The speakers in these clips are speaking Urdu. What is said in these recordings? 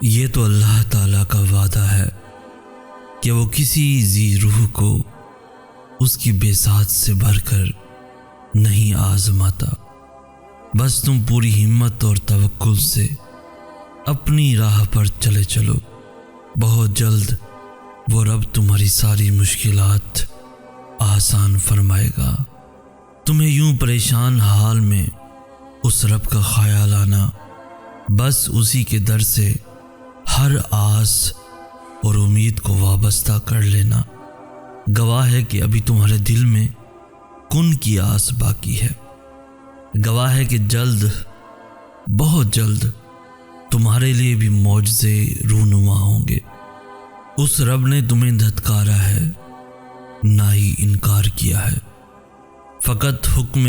یہ تو اللہ تعالیٰ کا وعدہ ہے کہ وہ کسی ذی روح کو اس کی بساط سے بھر کر نہیں آزماتا۔ بس تم پوری ہمت اور توکل سے اپنی راہ پر چلے چلو، بہت جلد وہ رب تمہاری ساری مشکلات آسان فرمائے گا۔ تمہیں یوں پریشان حال میں اس رب کا خیال آنا، بس اسی کے در سے ہر آس اور امید کو وابستہ کر لینا گواہ ہے کہ ابھی تمہارے دل میں کن کی آس باقی ہے۔ گواہ ہے کہ جلد، بہت جلد تمہارے لیے بھی معجزے رونما ہوں گے۔ اس رب نے تمہیں دھتکارا ہے، نہ ہی انکار کیا ہے، فقط حکم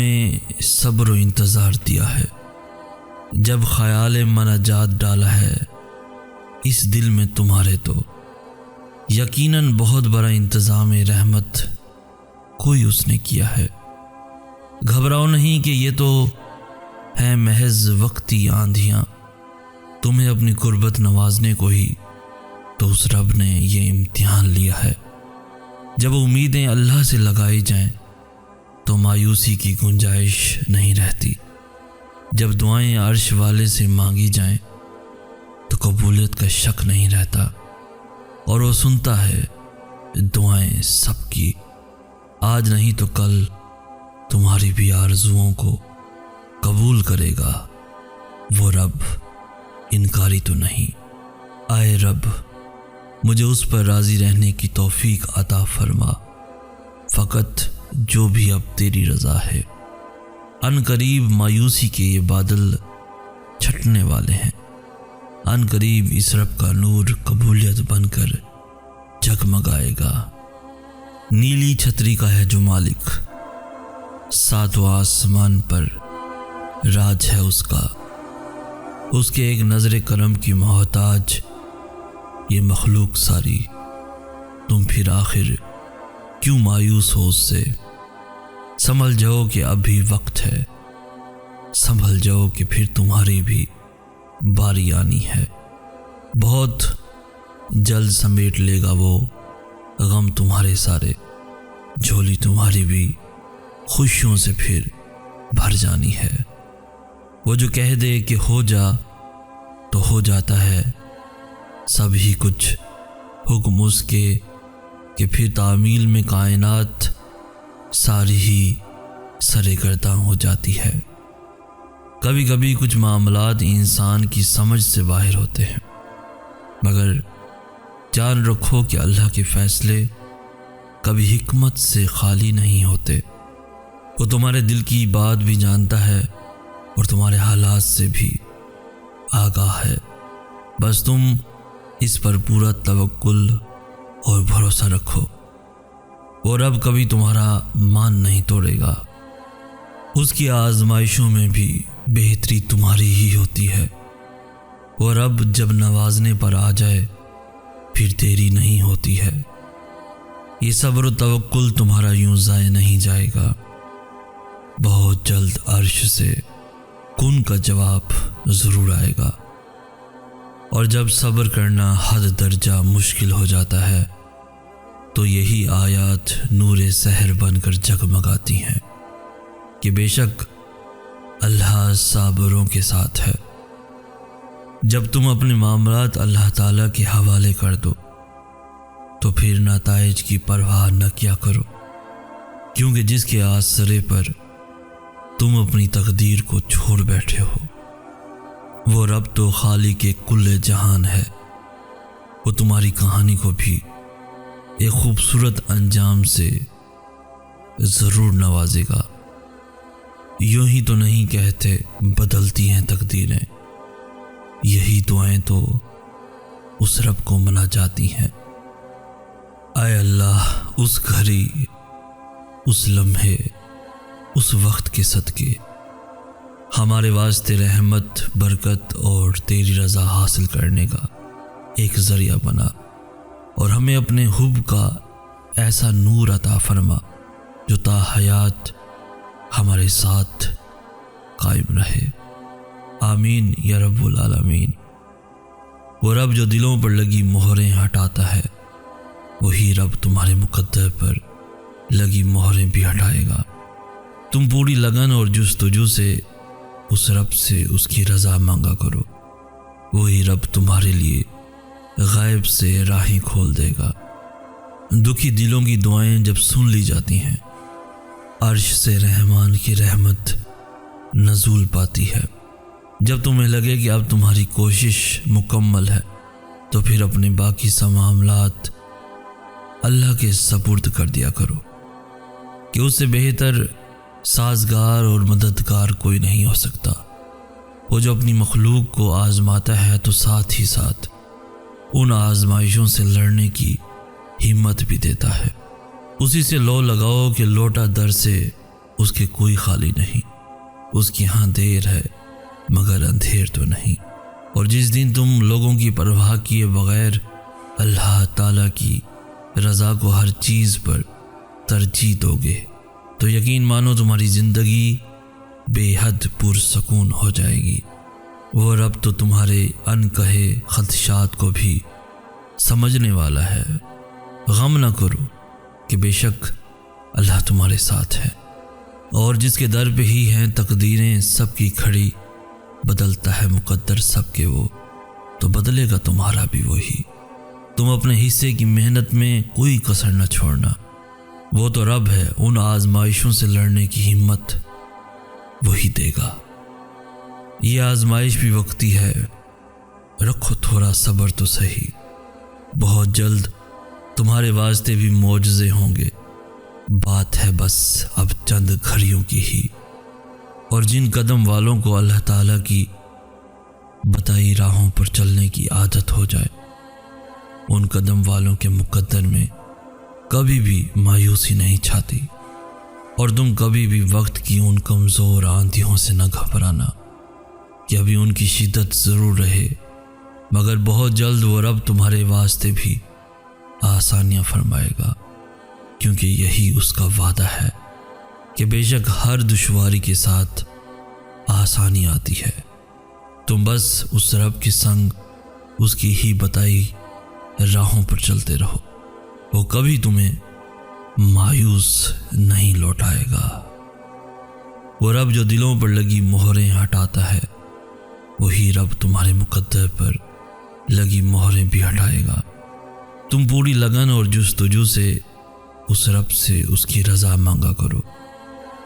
صبر و انتظار دیا ہے۔ جب خیال مناجات ڈالا ہے اس دل میں تمہارے، تو یقیناً بہت بڑا انتظام رحمت کوئی اس نے کیا ہے۔ گھبراؤ نہیں کہ یہ تو ہے محض وقتی آندھیاں، تمہیں اپنی قربت نوازنے کو ہی تو اس رب نے یہ امتحان لیا ہے۔ جب امیدیں اللہ سے لگائی جائیں تو مایوسی کی گنجائش نہیں رہتی۔ جب دعائیں عرش والے سے مانگی جائیں تو قبولیت کا شک نہیں رہتا، اور وہ سنتا ہے دعائیں سب کی۔ آج نہیں تو کل تمہاری بھی آرزوؤں کو قبول کرے گا وہ رب، انکاری تو نہیں۔ آئے رب، مجھے اس پر راضی رہنے کی توفیق عطا فرما، فقط جو بھی اب تیری رضا ہے۔ ان قریب مایوسی کے یہ بادل چھٹنے والے ہیں، ان قریب اس رب کا نور قبولیت بن کر جگمگائے گا۔ نیلی چھتری کا ہے جو مالک، ساتواں آسمان پر راج ہے اس کا، اس کے ایک نظر کرم کی محتاج یہ مخلوق ساری۔ تم پھر آخر کیوں مایوس ہو اس سے؟ سنبھل جاؤ کہ اب بھی وقت ہے، سنبھل جاؤ کہ پھر تمہاری بھی باری آنی ہے۔ بہت جلد سمیٹ لے گا وہ غم تمہارے سارے، جھولی تمہاری بھی خوشیوں سے پھر بھر جانی ہے۔ وہ جو کہہ دے کہ ہو جا تو ہو جاتا ہے، سب ہی کچھ حکم اس کے کہ پھر تعمیل میں کائنات ساری ہی سرے گرداں ہو جاتی ہے۔ کبھی کبھی کچھ معاملات انسان کی سمجھ سے باہر ہوتے ہیں، مگر جان رکھو کہ اللہ کے فیصلے کبھی حکمت سے خالی نہیں ہوتے۔ وہ تمہارے دل کی بات بھی جانتا ہے اور تمہارے حالات سے بھی آگاہ ہے۔ بس تم اس پر پورا توکل اور بھروسہ رکھو، وہ رب کبھی تمہارا مان نہیں توڑے گا۔ اس کی آزمائشوں میں بھی بہتری تمہاری ہی ہوتی ہے۔ وہ رب جب نوازنے پر آ جائے پھر دیری نہیں ہوتی ہے۔ یہ صبر و توکل تمہارا یوں ضائع نہیں جائے گا۔ بہت جلد عرش سے کن کا جواب ضرور آئے گا، اور جب صبر کرنا حد درجہ مشکل ہو جاتا ہے تو یہی آیات نور سحر بن کر جگمگاتی ہیں کہ بے شک اللہ صابروں کے ساتھ ہے۔ جب تم اپنے معاملات اللہ تعالیٰ کے حوالے کر دو تو پھر نتائج کی پرواہ نہ کیا کرو، کیونکہ جس کے آسرے پر تم اپنی تقدیر کو چھوڑ بیٹھے ہو وہ رب تو خالق کل جہان ہے۔ وہ تمہاری کہانی کو بھی ایک خوبصورت انجام سے ضرور نوازے گا۔ یوں ہی تو نہیں کہتے بدلتی ہیں تقدیریں، یہی دعائیں تو اس رب کو منا جاتی ہیں۔ اے اللہ، اس گھڑی، اس لمحے، اس وقت کے صدقے ہمارے واسطے رحمت، برکت اور تیری رضا حاصل کرنے کا ایک ذریعہ بنا، اور ہمیں اپنے حب کا ایسا نور عطا فرما جو تا حیات ہمارے ساتھ قائم رہے۔ آمین یا رب العالمین۔ وہ رب جو دلوں پر لگی مہریں ہٹاتا ہے، وہی رب تمہارے مقدر پر لگی مہریں بھی ہٹائے گا۔ تم پوری لگن اور جستجو سے اس رب سے اس کی رضا مانگا کرو، وہی رب تمہارے لیے غائب سے راہیں کھول دے گا۔ دکھی دلوں کی دعائیں جب سن لی جاتی ہیں، عرش سے رحمان کی رحمت نزول پاتی ہے۔ جب تمہیں لگے کہ اب تمہاری کوشش مکمل ہے تو پھر اپنے باقی سب معاملات اللہ کے سپرد کر دیا کرو، کہ اس سے بہتر سازگار اور مددگار کوئی نہیں ہو سکتا۔ وہ جو اپنی مخلوق کو آزماتا ہے تو ساتھ ہی ساتھ ان آزمائشوں سے لڑنے کی ہمت بھی دیتا ہے۔ اسی سے لو لگاؤ کہ لوٹا در سے اس کے کوئی خالی نہیں، اس کی ہاں دیر ہے مگر اندھیر تو نہیں۔ اور جس دن تم لوگوں کی پرواہ کیے بغیر اللہ تعالیٰ کی رضا کو ہر چیز پر ترجیح دو گے تو یقین مانو تمہاری زندگی بے حد پرسکون ہو جائے گی۔ وہ رب تو تمہارے ان کہے خدشات کو بھی سمجھنے والا ہے۔ غم نہ کرو کہ بے شک اللہ تمہارے ساتھ ہے، اور جس کے در پہ ہی ہیں تقدیریں سب کی کھڑی، بدلتا ہے مقدر سب کے وہ، تو بدلے گا تمہارا بھی وہی۔ تم اپنے حصے کی محنت میں کوئی کسر نہ چھوڑنا، وہ تو رب ہے، ان آزمائشوں سے لڑنے کی ہمت وہی دے گا۔ یہ آزمائش بھی وقتی ہے، رکھو تھوڑا صبر تو صحیح، بہت جلد تمہارے واسطے بھی معجزے ہوں گے، بات ہے بس اب چند گھڑیوں کی ہی۔ اور جن قدم والوں کو اللہ تعالیٰ کی بتائی راہوں پر چلنے کی عادت ہو جائے، ان قدم والوں کے مقدر میں کبھی بھی مایوسی نہیں چھاتی، اور تم کبھی بھی وقت کی ان کمزور آندھیوں سے نہ گھبرانا کہ ابھی ان کی شدت ضرور رہے، مگر بہت جلد وہ رب تمہارے واسطے بھی آسانیاں فرمائے گا، کیونکہ یہی اس کا وعدہ ہے کہ بے شک ہر دشواری کے ساتھ آسانی آتی ہے۔ تم بس اس رب کے سنگ اس کی ہی بتائی راہوں پر چلتے رہو، وہ کبھی تمہیں مایوس نہیں لوٹائے گا۔ وہ رب جو دلوں پر لگی مہریں ہٹاتا ہے، وہی رب تمہارے مقدر پر لگی مہریں بھی ہٹائے گا۔ تم پوری لگن اور جستجو سے اس رب سے اس کی رضا مانگا کرو،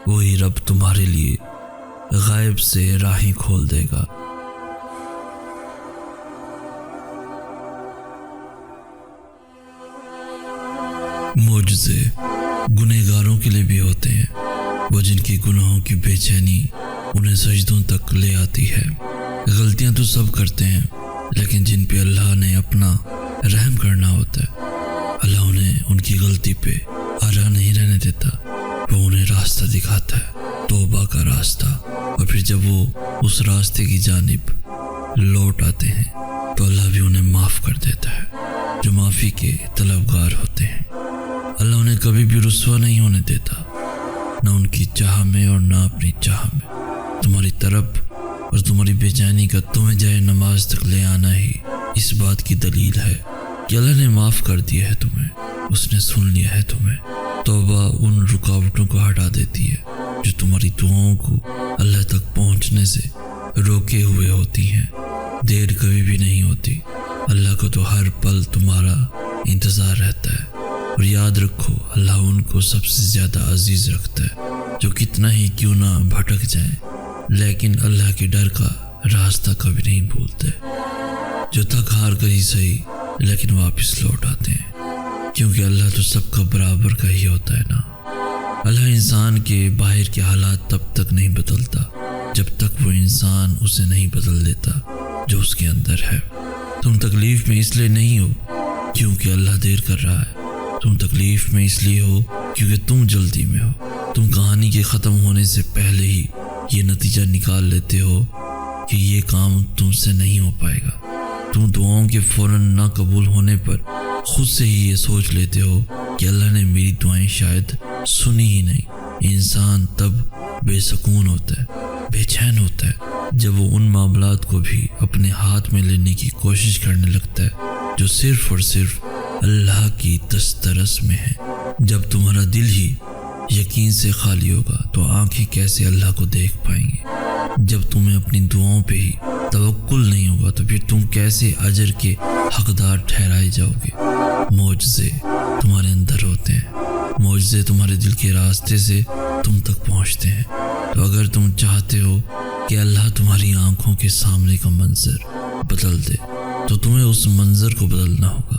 وہی رب تمہارے لیے غائب سے راہیں کھول دے گا۔ معجزے گنہگاروں کے لیے بھی ہوتے ہیں، وہ جن کی گناہوں کی بے چینی انہیں سجدوں تک لے آتی ہے۔ غلطیاں تو سب کرتے ہیں، لیکن جن پہ اللہ نے اپنا رحم کرنا ہوتا ہے، اللہ انہیں ان کی غلطی پہ آرا نہیں رہنے دیتا، وہ انہیں راستہ دکھاتا ہے، توبہ کا راستہ، اور پھر جب وہ اس راستے کی جانب لوٹ آتے ہیں تو اللہ بھی انہیں معاف کر دیتا ہے، جو معافی کے طلبگار ہوتے ہیں۔ اللہ انہیں کبھی بھی رسوا نہیں ہونے دیتا، نہ ان کی چاہ میں اور نہ اپنی چاہ میں۔ تمہاری طرف اور تمہاری بے چینی کا تمہیں جائے نماز تک لے آنا ہی اس بات کی دلیل ہے کہ اللہ نے معاف کر دیا ہے تمہیں، اس نے سن لیا ہے تمہیں۔ توبہ ان رکاوٹوں کو ہٹا دیتی ہے جو تمہاری دعاؤں کو اللہ تک پہنچنے سے روکے ہوئے ہوتی ہیں۔ دیر کبھی بھی نہیں ہوتی، اللہ کو تو ہر پل تمہارا انتظار رہتا ہے، اور یاد رکھو اللہ ان کو سب سے زیادہ عزیز رکھتا ہے جو کتنا ہی کیوں نہ بھٹک جائیں لیکن اللہ کے ڈر کا راستہ کبھی نہیں بھولتے، جو تھک ہار کر ہی صحیح لیکن واپس لوٹ آتے ہیں، کیونکہ اللہ تو سب کا برابر کا ہی ہوتا ہے نا۔ اللہ انسان کے باہر کے حالات تب تک نہیں بدلتا جب تک وہ انسان اسے نہیں بدل دیتا جو اس کے اندر ہے۔ تم تکلیف میں اس لیے نہیں ہو کیونکہ اللہ دیر کر رہا ہے، تم تکلیف میں اس لیے ہو کیونکہ تم جلدی میں ہو۔ تم کہانی کے ختم ہونے سے پہلے ہی یہ نتیجہ نکال لیتے ہو کہ یہ کام تم سے نہیں ہو پائے گا۔ تم دعاؤں کے فوراً نہ قبول ہونے پر خود سے ہی یہ سوچ لیتے ہو کہ اللہ نے میری دعائیں شاید سنی ہی نہیں۔ انسان تب بے سکون ہوتا ہے، بے چین ہوتا ہے جب وہ ان معاملات کو بھی اپنے ہاتھ میں لینے کی کوشش کرنے لگتا ہے جو صرف اور صرف اللہ کی دسترس میں ہے۔ جب تمہارا دل ہی یقین سے خالی ہوگا تو آنکھیں کیسے اللہ کو دیکھ پائیں گے؟ جب تمہیں اپنی دعاؤں پہ ہی توکل نہیں ہوگا تو پھر تم کیسے اجر کے حقدار ٹھہرائے جاؤ گے؟ معجزے تمہارے اندر ہوتے ہیں، معجزے تمہارے دل کے راستے سے تم تک پہنچتے ہیں۔ تو اگر تم چاہتے ہو کہ اللہ تمہاری آنکھوں کے سامنے کا منظر بدل دے تو تمہیں اس منظر کو بدلنا ہوگا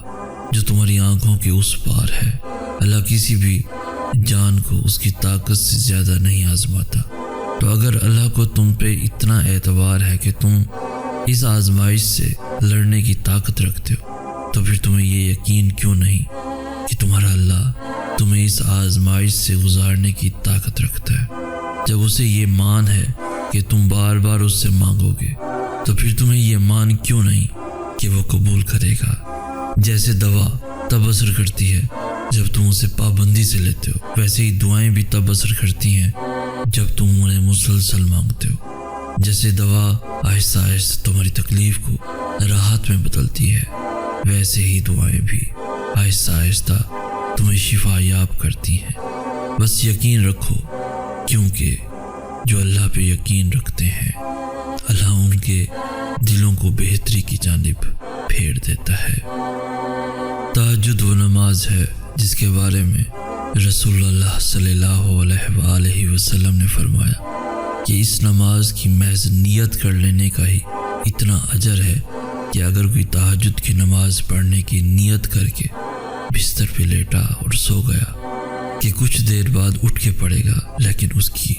جو تمہاری آنکھوں کے اس پار ہے۔ اللہ کسی بھی جان کو اس کی طاقت سے زیادہ نہیں آزماتا۔ تو اگر اللہ کو تم پہ اتنا اعتبار ہے کہ تم اس آزمائش سے لڑنے کی طاقت رکھتے ہو تو پھر تمہیں یہ یقین کیوں نہیں کہ تمہارا اللہ تمہیں اس آزمائش سے گزارنے کی طاقت رکھتا ہے؟ جب اسے یہ مان ہے کہ تم بار بار اس سے مانگو گے تو پھر تمہیں یہ مان کیوں نہیں کہ وہ قبول کرے گا؟ جیسے دوا تب اثر کرتی ہے جب تم اسے پابندی سے لیتے ہو، ویسے ہی دعائیں بھی تب اثر کرتی ہیں جب تم انہیں مسلسل مانگتے ہو۔ جیسے دوا آہستہ آہستہ تمہاری تکلیف کو راحت میں بدلتی ہے، ویسے ہی دعائیں بھی آہستہ آہستہ تمہیں شفا یاب کرتی ہیں۔ بس یقین رکھو، کیونکہ جو اللہ پہ یقین رکھتے ہیں اللہ ان کے دلوں کو بہتری کی جانب پھیر دیتا ہے۔ تہجد وہ نماز ہے جس کے بارے میں رسول اللہ صلی اللہ علیہ وآلہ وسلم نے فرمایا کہ اس نماز کی محض نیت کر لینے کا ہی اتنا اجر ہے کہ اگر کوئی تہجد کی نماز پڑھنے کی نیت کر کے بستر پہ لیٹا اور سو گیا کہ کچھ دیر بعد اٹھ کے پڑے گا لیکن اس کی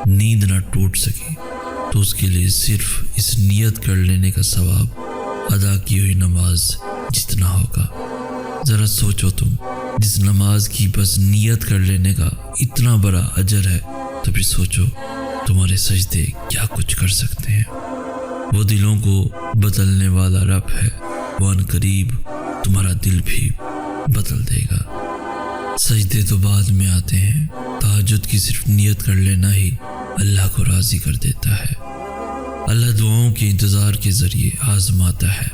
نیند نہ ٹوٹ سکی تو اس کے لیے صرف اس نیت کر لینے کا ثواب ادا کی ہوئی نماز جتنا ہوگا۔ ذرا سوچو، تم جس نماز کی بس نیت کر لینے کا اتنا بڑا اجر ہے تو پھر سوچو تمہارے سجدے کیا کچھ کر سکتے ہیں۔ وہ دلوں کو بدلنے والا رب ہے، وہ ان قریب تمہارا دل بھی بدل دے گا۔ سجدے تو بعد میں آتے ہیں، تہجد کی صرف نیت کر لینا ہی اللہ کو راضی کر دیتا ہے۔ اللہ دعاؤں کے انتظار کے ذریعے آزماتا ہے،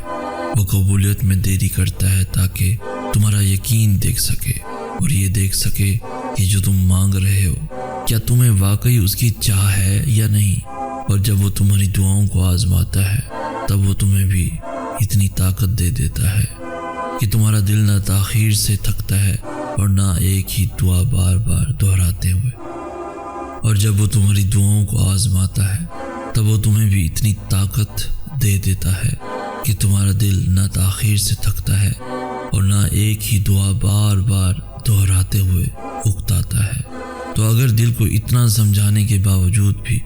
وہ قبولیت میں دیری کرتا ہے تاکہ تمہارا یقین دیکھ سکے اور یہ دیکھ سکے کہ جو تم مانگ رہے ہو کیا تمہیں واقعی اس کی چاہ ہے یا نہیں۔ اور جب وہ تمہاری دعاؤں کو آزماتا ہے تب وہ تمہیں بھی اتنی طاقت دے دیتا ہے کہ تمہارا دل نہ تاخیر سے تھکتا ہے اور نہ ایک ہی دعا بار بار دہراتے ہوئے۔ اور جب وہ تمہاری دعاؤں کو آزماتا ہے تب وہ تمہیں بھی اتنی طاقت دے دیتا ہے کہ تمہارا دل نہ تاخیر سے تھکتا ہے اور نہ ایک ہی دعا بار بار دہراتے ہوئے اکتاتا ہے۔ تو اگر دل کو اتنا سمجھانے کے باوجود بھی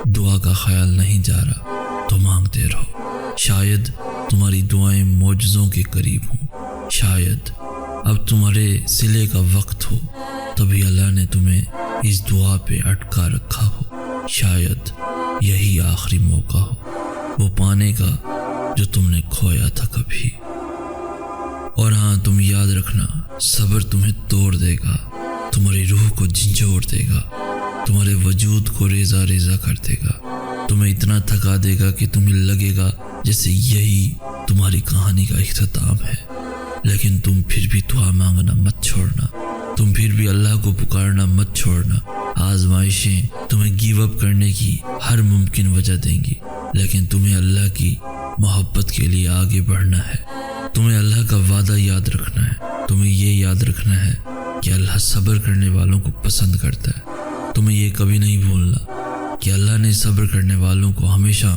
دعا کا خیال نہیں جا رہا تو مانگتے رہو، شاید تمہاری دعائیں معجزوں کے قریب ہوں، شاید اب تمہارے صلے کا وقت ہو تبھی اللہ نے تمہیں اس دعا پہ اٹکا رکھا ہو، شاید یہی آخری موقع ہو وہ پانے کا جو تم نے کھویا تھا کبھی۔ اور ہاں، تم یاد رکھنا، صبر تمہیں توڑ دے گا، تمہاری روح کو جھنجھوڑ دے گا، تمہارے وجود کو ریزہ ریزہ کر دے گا، تمہیں اتنا تھکا دے گا کہ تمہیں لگے گا جیسے یہی تمہاری کہانی کا اختتام ہے۔ لیکن تم پھر بھی دعا مانگنا مت چھوڑنا، تم پھر بھی اللہ کو پکارنا مت چھوڑنا۔ آزمائشیں تمہیں گیو اپ کرنے کی ہر ممکن وجہ دیں گی، لیکن تمہیں اللہ کی محبت کے لیے آگے بڑھنا ہے، تمہیں اللہ کا وعدہ یاد رکھنا ہے، تمہیں یہ یاد رکھنا ہے کہ اللہ صبر کرنے والوں کو پسند کرتا ہے۔ تمہیں یہ کبھی نہیں بھولنا کہ اللہ نے صبر کرنے والوں کو ہمیشہ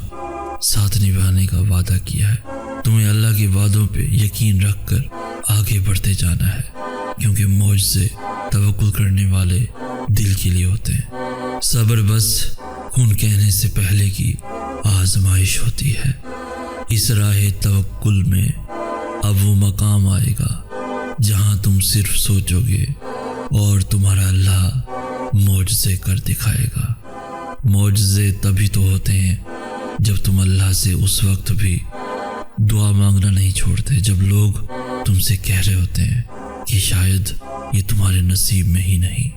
ساتھ نبھانے کا وعدہ کیا ہے۔ تمہیں اللہ کے وعدوں پہ یقین رکھ کر آگے بڑھتے جانا ہے، کیونکہ معجزے توکل کرنے والے دل کے لیے ہوتے ہیں۔ صبر بس خون کہنے سے پہلے کی آزمائش ہوتی ہے۔ اس راہ توکل میں اب وہ مقام آئے گا جہاں تم صرف سوچو گے اور تمہارا اللہ معجزے کر دکھائے گا۔ معجزے تبھی تو ہوتے ہیں جب تم اللہ سے اس وقت بھی دعا مانگنا نہیں چھوڑتے جب لوگ تم سے کہہ رہے ہوتے ہیں کہ شاید یہ تمہارے نصیب میں ہی نہیں،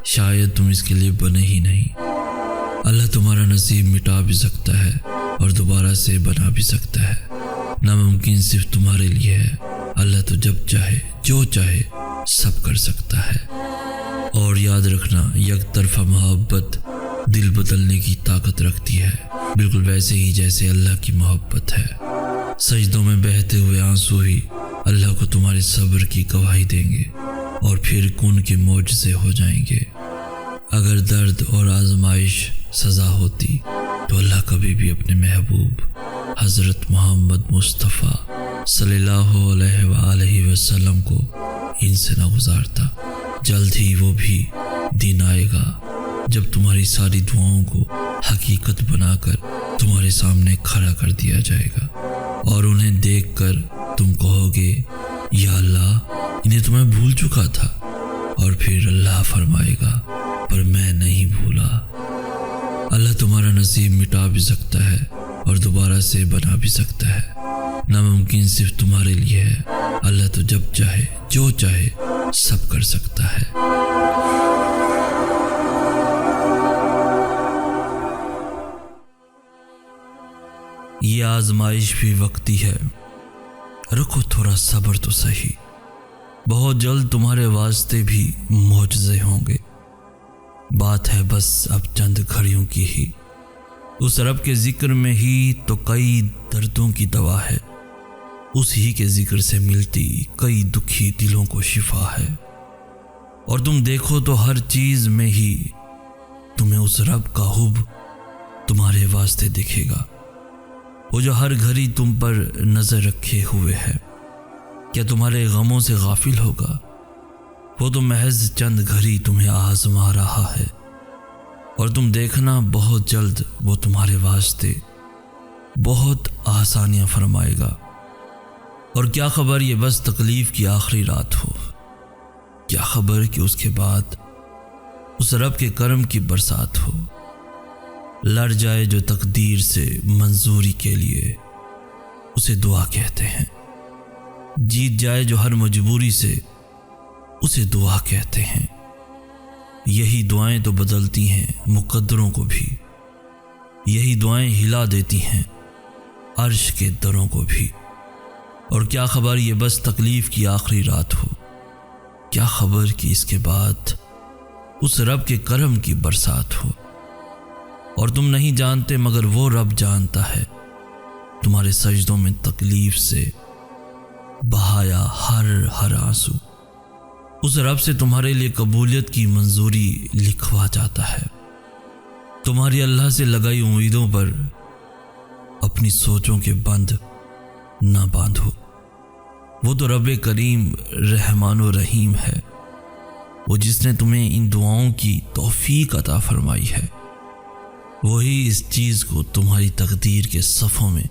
شاید تم اس کے لیے بنے ہی نہیں۔ اللہ تمہارا نصیب مٹا بھی سکتا ہے اور دوبارہ سے بنا بھی سکتا ہے۔ ناممکن صرف تمہارے لیے ہے۔ اللہ تو جب چاہے جو چاہے سب کر سکتا ہے۔ اور یاد رکھنا، یک طرفہ محبت دل بدلنے کی طاقت رکھتی ہے، بالکل ویسے ہی جیسے اللہ کی محبت ہے۔ سجدوں میں بہتے ہوئے آنسو ہی اللہ کو تمہارے صبر کی گواہی دیں گے اور پھر کن کے معجزے ہو جائیں گے۔ اگر درد اور آزمائش سزا ہوتی تو اللہ کبھی بھی اپنے محبوب حضرت محمد مصطفیٰ صلی اللہ علیہ وآلہ وسلم کو ان سے نہ گزارتا۔ جلد ہی وہ بھی دن آئے گا جب تمہاری ساری دعاؤں کو حقیقت بنا کر تمہارے سامنے کھڑا کر دیا جائے گا، اور انہیں دیکھ کر تم کہو گے یا اللہ، انہیں تو میں بھول چکا تھا، اور پھر اللہ فرمائے گا پر میں نہیں بھولا۔ اللہ تمہارا نصیب مٹا بھی سکتا ہے اور دوبارہ سے بنا بھی سکتا ہے۔ ناممکن صرف تمہارے لیے ہے۔ اللہ تو جب چاہے جو چاہے سب کر سکتا ہے۔ یہ آزمائش بھی وقتی ہے، رکھو تھوڑا صبر تو صحیح، بہت جلد تمہارے واسطے بھی معجزے ہوں گے۔ بات ہے بس اب چند گھڑیوں کی ہی، اس رب کے ذکر میں ہی تو کئی دردوں کی دوا ہے، اس ہی کے ذکر سے ملتی کئی دکھی دلوں کو شفا ہے۔ اور تم دیکھو تو ہر چیز میں ہی تمہیں اس رب کا حب تمہارے واسطے دکھے گا، وہ جو ہر گھڑی تم پر نظر رکھے ہوئے ہے۔ کیا تمہارے غموں سے غافل ہوگا؟ وہ تو محض چند گھڑی تمہیں آزما رہا ہے، اور تم دیکھنا بہت جلد وہ تمہارے واسطے بہت آسانیاں فرمائے گا۔ اور کیا خبر یہ بس تکلیف کی آخری رات ہو، کیا خبر کہ اس کے بعد اس رب کے کرم کی برسات ہو۔ لڑ جائے جو تقدیر سے منظوری کے لیے، اسے دعا کہتے ہیں۔ جیت جائے جو ہر مجبوری سے، اسے دعا کہتے ہیں۔ یہی دعائیں تو بدلتی ہیں مقدروں کو بھی، یہی دعائیں ہلا دیتی ہیں عرش کے دروں کو بھی۔ اور کیا خبر یہ بس تکلیف کی آخری رات ہو، کیا خبر کہ اس کے بعد اس رب کے کرم کی برسات ہو۔ اور تم نہیں جانتے مگر وہ رب جانتا ہے، تمہارے سجدوں میں تکلیف سے بہایا ہر آنسو اس رب سے تمہارے لیے قبولیت کی منظوری لکھوا جاتا ہے۔ تمہاری اللہ سے لگائی امیدوں پر اپنی سوچوں کے بند نہ باندھو، وہ تو رب کریم رحمان و رحیم ہے، وہ جس نے تمہیں ان دعاؤں کی توفیق عطا فرمائی ہے، وہی اس چیز کو تمہاری تقدیر کے صفوں میں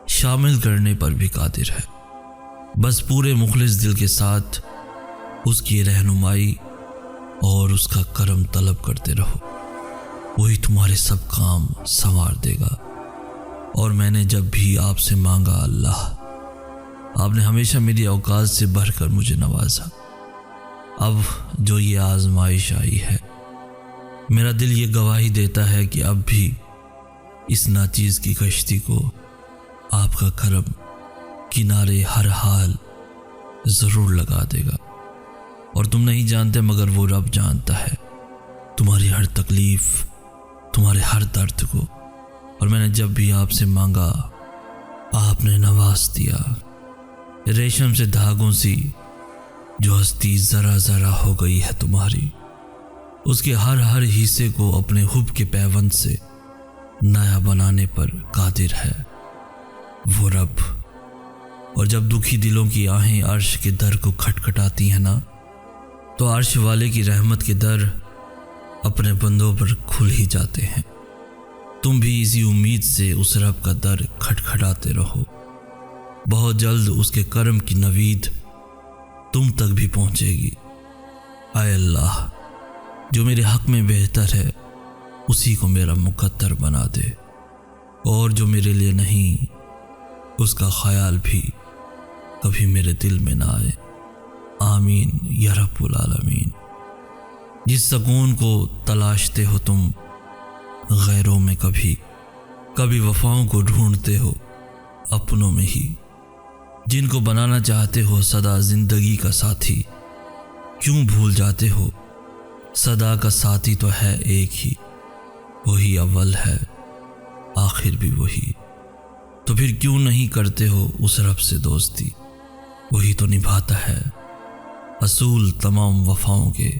شامل کرنے پر بھی قادر ہے۔ بس پورے مخلص دل کے ساتھ اس کی رہنمائی اور اس کا کرم طلب کرتے رہو، وہی تمہارے سب کام سنوار دے گا۔ اور میں نے جب بھی آپ سے مانگا اللہ، آپ نے ہمیشہ میری اوقات سے بڑھ کر مجھے نوازا۔ اب جو یہ آزمائش آئی ہے، میرا دل یہ گواہی دیتا ہے کہ اب بھی اس ناچیز کی کشتی کو آپ کا کرم کنارے ہر حال ضرور لگا دے گا۔ اور تم نہیں جانتے مگر وہ رب جانتا ہے تمہاری ہر تکلیف، تمہارے ہر درد کو۔ اور میں نے جب بھی آپ سے مانگا، آپ نے نواز دیا۔ ریشم سے دھاگوں سی جو ہستی ذرا ذرا ہو گئی ہے تمہاری، اس کے ہر حصے کو اپنے حب کے پیوند سے نیا بنانے پر قادر ہے وہ رب۔ اور جب دکھی دلوں کی آہیں عرش کے در کو کھٹکھٹاتی ہیں نا، تو عرش والے کی رحمت کے در اپنے بندوں پر کھل ہی جاتے ہیں۔ تم بھی اسی امید سے اس رب کا در کھٹکھٹاتے رہو، بہت جلد اس کے کرم کی نوید تم تک بھی پہنچے گی۔ اے اللہ، جو میرے حق میں بہتر ہے اسی کو میرا مقدر بنا دے، اور جو میرے لیے نہیں اس کا خیال بھی کبھی میرے دل میں نہ آئے۔ آمین یا رب العالمین۔ جس سکون کو تلاشتے ہو تم غیروں میں کبھی کبھی وفاؤں کو ڈھونڈتے ہو اپنوں میں ہی، جن کو بنانا چاہتے ہو سدا زندگی کا ساتھی، کیوں بھول جاتے ہو سدا کا ساتھی تو ہے ایک ہی، وہی اول ہے آخر بھی وہی، تو پھر کیوں نہیں کرتے ہو اس رب سے دوستی، وہی تو نبھاتا ہے اصول تمام وفاؤں کے،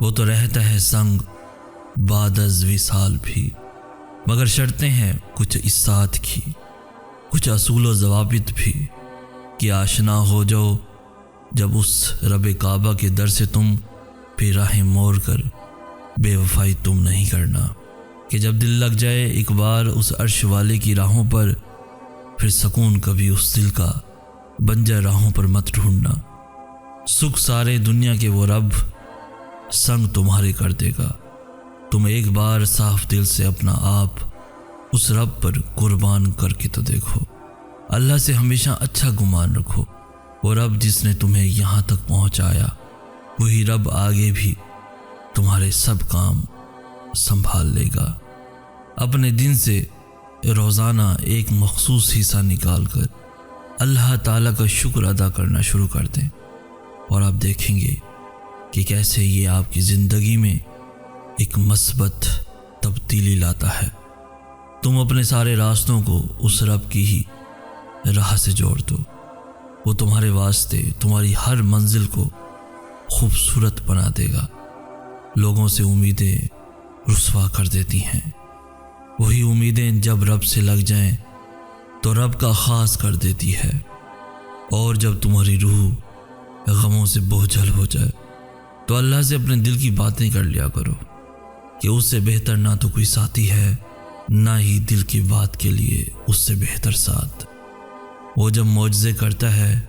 وہ تو رہتا ہے سنگ بعد از وصال بھی، مگر شرطیں ہیں کچھ اس ساتھ کی، کچھ اصول و ضوابط بھی، کہ آشنا ہو جاؤ جب اس رب کعبہ کے در سے تم، پھر راہیں موڑ کر بے وفائی تم نہیں کرنا، کہ جب دل لگ جائے ایک بار اس عرش والے کی راہوں پر، پھر سکون کبھی اس دل کا بنجر راہوں پر مت ڈھونڈنا، سکھ سارے دنیا کے وہ رب سنگ تمہارے کر دے گا، تم ایک بار صاف دل سے اپنا آپ اس رب پر قربان کر کے تو دیکھو، اللہ سے ہمیشہ اچھا گمان رکھو، وہ رب جس نے تمہیں یہاں تک پہنچایا، وہی رب آگے بھی تمہارے سب کام سنبھال لے گا۔ اپنے دن سے روزانہ ایک مخصوص حصہ نکال کر اللہ تعالیٰ کا شکر ادا کرنا شروع کر دیں، اور آپ دیکھیں گے کہ کیسے یہ آپ کی زندگی میں ایک مثبت تبدیلی لاتا ہے۔ تم اپنے سارے راستوں کو اس رب کی ہی راہ سے جوڑ دو، وہ تمہارے واسطے تمہاری ہر منزل کو خوبصورت بنا دے گا۔ لوگوں سے امیدیں رسوا کر دیتی ہیں، وہی امیدیں جب رب سے لگ جائیں تو رب کا خاص کر دیتی ہے، اور جب تمہاری روح غموں سے بوجھل ہو جائے تو اللہ سے اپنے دل کی باتیں کر لیا کرو، کہ اس سے بہتر نہ تو کوئی ساتھی ہے، نہ ہی دل کی بات کے لیے اس سے بہتر ساتھ۔ وہ جب معجزے کرتا ہے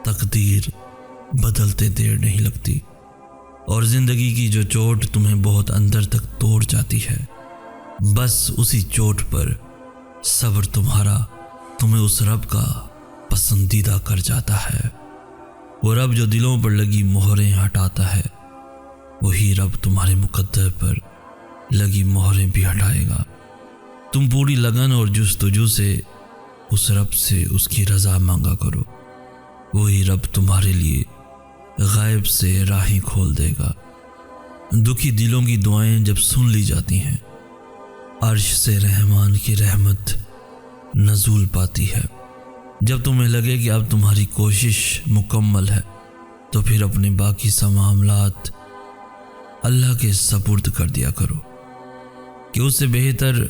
تقدیر بدلتے دیر نہیں لگتی، اور زندگی کی جو چوٹ تمہیں بہت اندر تک توڑ جاتی ہے، بس اسی چوٹ پر صبر تمہارا تمہیں اس رب کا پسندیدہ کر جاتا ہے۔ وہ رب جو دلوں پر لگی مہریں ہٹاتا ہے، وہی رب تمہارے مقدر پر لگی مہریں بھی ہٹائے گا۔ تم پوری لگن اور جستجو سے اس رب سے اس کی رضا مانگا کرو، وہی رب تمہارے لیے غائب سے راہیں کھول دے گا۔ دکھی دلوں کی دعائیں جب سن لی جاتی ہیں، عرش سے رحمان کی رحمت نزول پاتی ہے۔ جب تمہیں لگے کہ اب تمہاری کوشش مکمل ہے، تو پھر اپنے باقی سب معاملات اللہ کے سپرد کر دیا کرو، کہ اس سے بہتر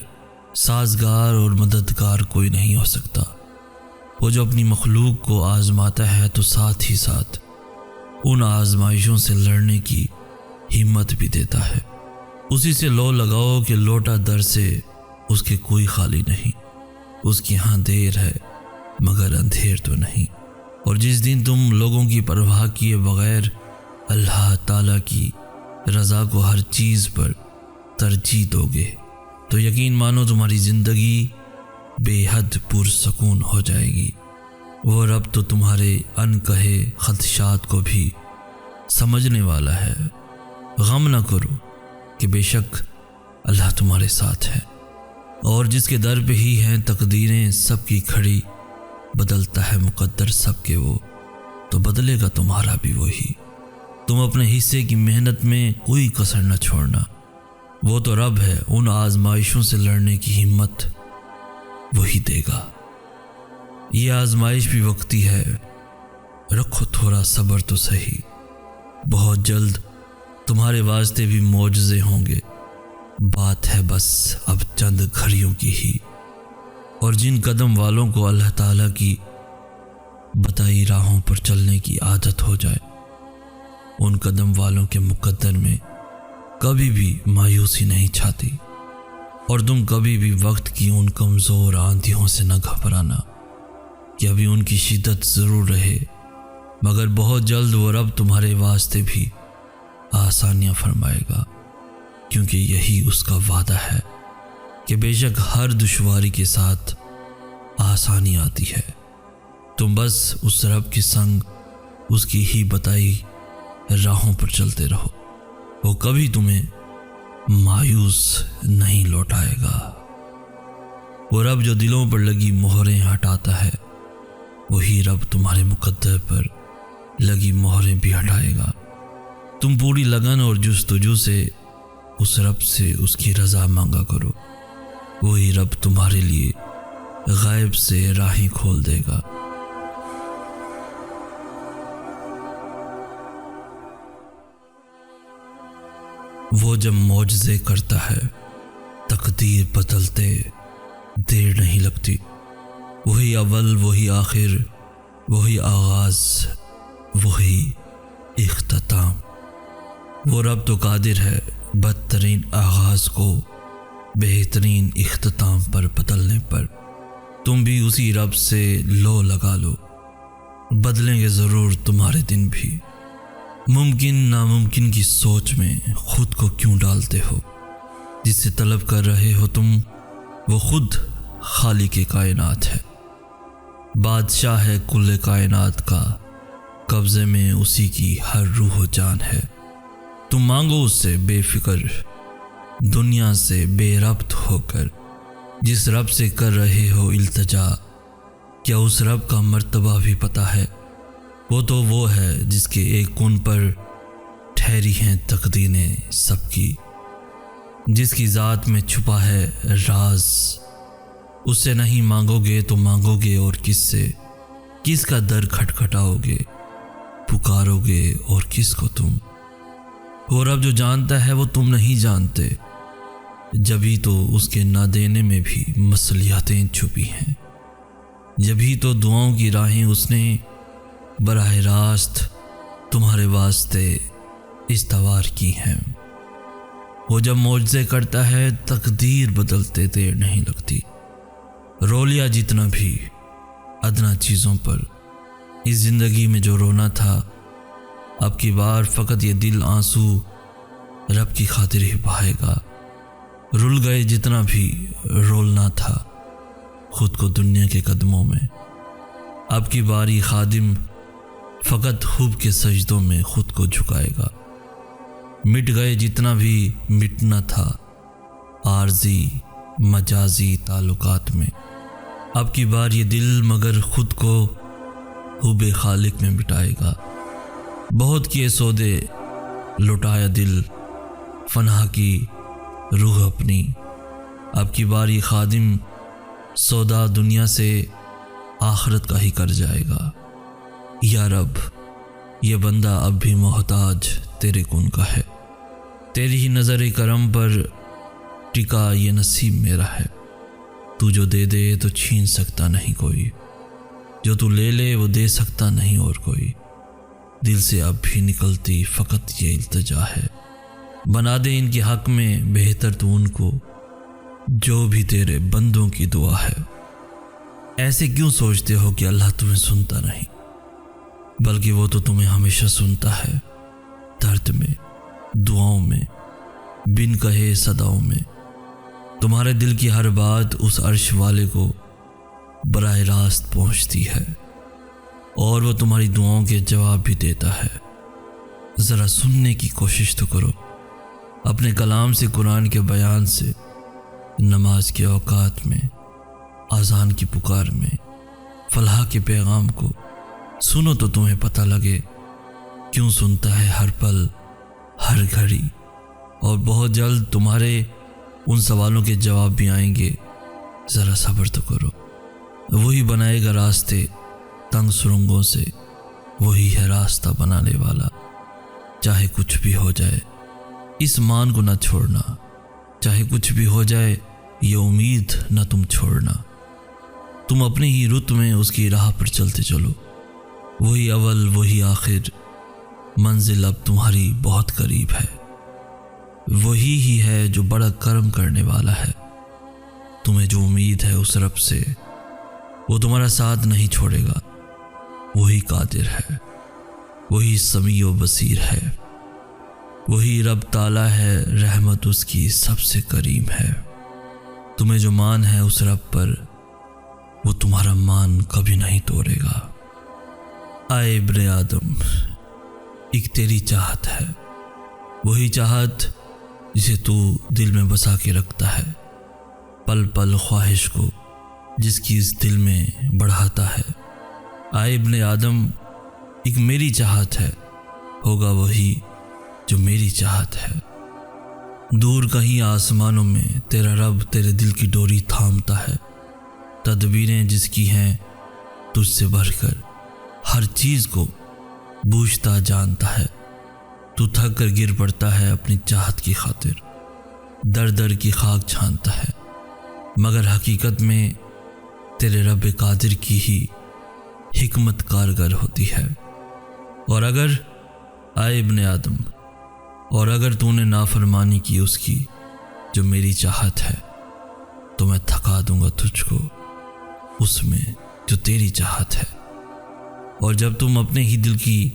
سازگار اور مددگار کوئی نہیں ہو سکتا۔ وہ جو اپنی مخلوق کو آزماتا ہے تو ساتھ ہی ساتھ ان آزمائشوں سے لڑنے کی ہمت بھی دیتا ہے۔ اسی سے لو لگاؤ کہ لوٹا در سے اس کے کوئی خالی نہیں، اس کی ہاں دیر ہے مگر اندھیر تو نہیں۔ اور جس دن تم لوگوں کی پرواہ کیے بغیر اللہ تعالیٰ کی رضا کو ہر چیز پر ترجیح دو گے، تو یقین مانو تمہاری زندگی بے حد پرسکون ہو جائے گی۔ وہ رب تو تمہارے ان کہے خدشات کو بھی سمجھنے والا ہے۔ غم نہ کرو کہ بے شک اللہ تمہارے ساتھ ہے، اور جس کے در پہ ہی ہیں تقدیریں سب کی کھڑی، بدلتا ہے مقدر سب کے وہ، تو بدلے گا تمہارا بھی وہی۔ تم اپنے حصے کی محنت میں کوئی کسر نہ چھوڑنا، وہ تو رب ہے، ان آزمائشوں سے لڑنے کی ہمت وہی دے گا۔ یہ آزمائش بھی وقتی ہے، رکھو تھوڑا صبر تو صحیح، بہت جلد تمہارے واسطے بھی معجزے ہوں گے، بات ہے بس اب چند گھڑیوں کی ہی۔ اور جن قدم والوں کو اللہ تعالیٰ کی بتائی راہوں پر چلنے کی عادت ہو جائے، ان قدم والوں کے مقدر میں کبھی بھی مایوسی نہیں چھاتی، اور تم کبھی بھی وقت کی ان کمزور آندھیوں سے نہ گھبرانا، کہ ابھی ان کی شدت ضرور رہے، مگر بہت جلد وہ رب تمہارے واسطے بھی آسانیاں فرمائے گا، کیونکہ یہی اس کا وعدہ ہے کہ بے شک ہر دشواری کے ساتھ آسانی آتی ہے۔ تم بس اس رب کے سنگ اس کی ہی بتائی راہوں پر چلتے رہو، وہ کبھی تمہیں مایوس نہیں لوٹائے گا۔ وہ رب جو دلوں پر لگی مہریں ہٹاتا ہے، وہی رب تمہارے مقدر پر لگی مہریں بھی ہٹائے گا۔ تم پوری لگن اور جستجو سے اس رب سے اس کی رضا مانگا کرو، وہی رب تمہارے لیے غائب سے راہیں کھول دے گا۔ وہ جب معجزے کرتا ہے تقدیر بدلتے دیر نہیں لگتی، وہی اول وہی آخر وہی آغاز وہی اختتام۔ وہ رب تو قادر ہے بدترین آغاز کو بہترین اختتام پر بدلنے پر۔ تم بھی اسی رب سے لو لگا لو، بدلیں گے ضرور تمہارے دن بھی۔ ممکن ناممکن کی سوچ میں خود کو کیوں ڈالتے ہو؟ جسے طلب کر رہے ہو تم، وہ خود خالق کائنات ہے، بادشاہ ہے کل کائنات کا، قبضے میں اسی کی ہر روح و جان ہے۔ تم مانگو اس سے بے فکر، دنیا سے بے ربط ہو کر۔ جس رب سے کر رہے ہو التجا، کیا اس رب کا مرتبہ بھی پتہ ہے؟ وہ تو وہ ہے جس کے ایک کن پر ٹھہری ہیں تقدیریں سب کی، جس کی ذات میں چھپا ہے راز۔ اس سے نہیں مانگو گے تو مانگو گے اور کس سے؟ کس کا در کھٹکھٹاؤ گے، پکارو گے اور کس کو تم؟ وہ رب جو جانتا ہے وہ تم نہیں جانتے، جبھی تو اس کے نہ دینے میں بھی مصلحتیں چھپی ہیں، جبھی تو دعاؤں کی راہیں اس نے براہ راست تمہارے واسطے استوار کی ہیں۔ وہ جب معجزے کرتا ہے تقدیر بدلتے دیر نہیں لگتی۔ رو لیا جتنا بھی ادنا چیزوں پر، اس زندگی میں جو رونا تھا، اب کی بار فقط یہ دل آنسو رب کی خاطر ہی بہائے گا۔ رل گئے جتنا بھی رولنا تھا خود کو دنیا کے قدموں میں، اب کی باری خادم فقط حب کے سجدوں میں خود کو جھکائے گا۔ مٹ گئے جتنا بھی مٹنا تھا عارضی مجازی تعلقات میں، اب کی بار یہ دل مگر خود کو حب خالق میں مٹائے گا۔ بہت کیے سودے لٹایا دل فنا کی روح اپنی، اب کی باری خادم سودا دنیا سے آخرت کا ہی کر جائے گا۔ یا رب، یہ بندہ اب بھی محتاج تیرے کن کا ہے، تیری ہی نظر کرم پر ٹکا یہ نصیب میرا ہے۔ تو جو دے دے تو چھین سکتا نہیں کوئی، جو تو لے لے وہ دے سکتا نہیں اور کوئی۔ دل سے اب بھی نکلتی فقط یہ التجا ہے، بنا دے ان کے حق میں بہتر تو ان کو، جو بھی تیرے بندوں کی دعا ہے۔ ایسے کیوں سوچتے ہو کہ اللہ تمہیں سنتا نہیں؟ بلکہ وہ تو تمہیں ہمیشہ سنتا ہے، درد میں، دعاؤں میں، بن کہے صداؤں میں۔ تمہارے دل کی ہر بات اس عرش والے کو براہ راست پہنچتی ہے، اور وہ تمہاری دعاؤں کے جواب بھی دیتا ہے۔ ذرا سننے کی کوشش تو کرو، اپنے کلام سے، قرآن کے بیان سے، نماز کے اوقات میں، اذان کی پکار میں، فلاح کے پیغام کو سنو تو تمہیں پتہ لگے کیوں سنتا ہے ہر پل ہر گھڑی۔ اور بہت جلد تمہارے ان سوالوں کے جواب بھی آئیں گے، ذرا صبر تو کرو۔ وہی بنائے گا راستے تنگ سرنگوں سے، وہی ہے راستہ بنانے والا۔ چاہے کچھ بھی ہو جائے اس مان کو نہ چھوڑنا، چاہے کچھ بھی ہو جائے یہ امید نہ تم چھوڑنا۔ تم اپنی ہی رت میں اس کی راہ پر چلتے چلو، وہی اول وہی آخر، منزل اب تمہاری بہت قریب ہے۔ وہی ہی ہے جو بڑا کرم کرنے والا ہے۔ تمہیں جو امید ہے اس رب سے، وہ تمہارا ساتھ نہیں چھوڑے گا۔ وہی قادر ہے، وہی سمیع و بصیر ہے، وہی رب تعالی ہے، رحمت اس کی سب سے کریم ہے۔ تمہیں جو مان ہے اس رب پر، وہ تمہارا مان کبھی نہیں توڑے گا۔ اے ابن آدم، ایک تیری چاہت ہے، وہی چاہت جسے تو دل میں بسا کے رکھتا ہے، پل پل خواہش کو جس کی اس دل میں بڑھاتا ہے۔ آئے ابن آدم، ایک میری چاہت ہے، ہوگا وہی جو میری چاہت ہے۔ دور کہیں آسمانوں میں تیرا رب تیرے دل کی ڈوری تھامتا ہے، تدبیریں جس کی ہیں تجھ سے بڑھ کر، ہر چیز کو بوجھتا جانتا ہے۔ تو تھک کر گر پڑتا ہے اپنی چاہت کی خاطر، در در کی خاک چھانتا ہے، مگر حقیقت میں تیرے رب قادر کی ہی حکمت کارگر ہوتی ہے۔ اور اگر آئے ابن آدم، اور اگر تو نے نافرمانی کی اس کی جو میری چاہت ہے، تو میں تھکا دوں گا تجھ کو اس میں جو تیری چاہت ہے۔ اور جب تم اپنے ہی دل کی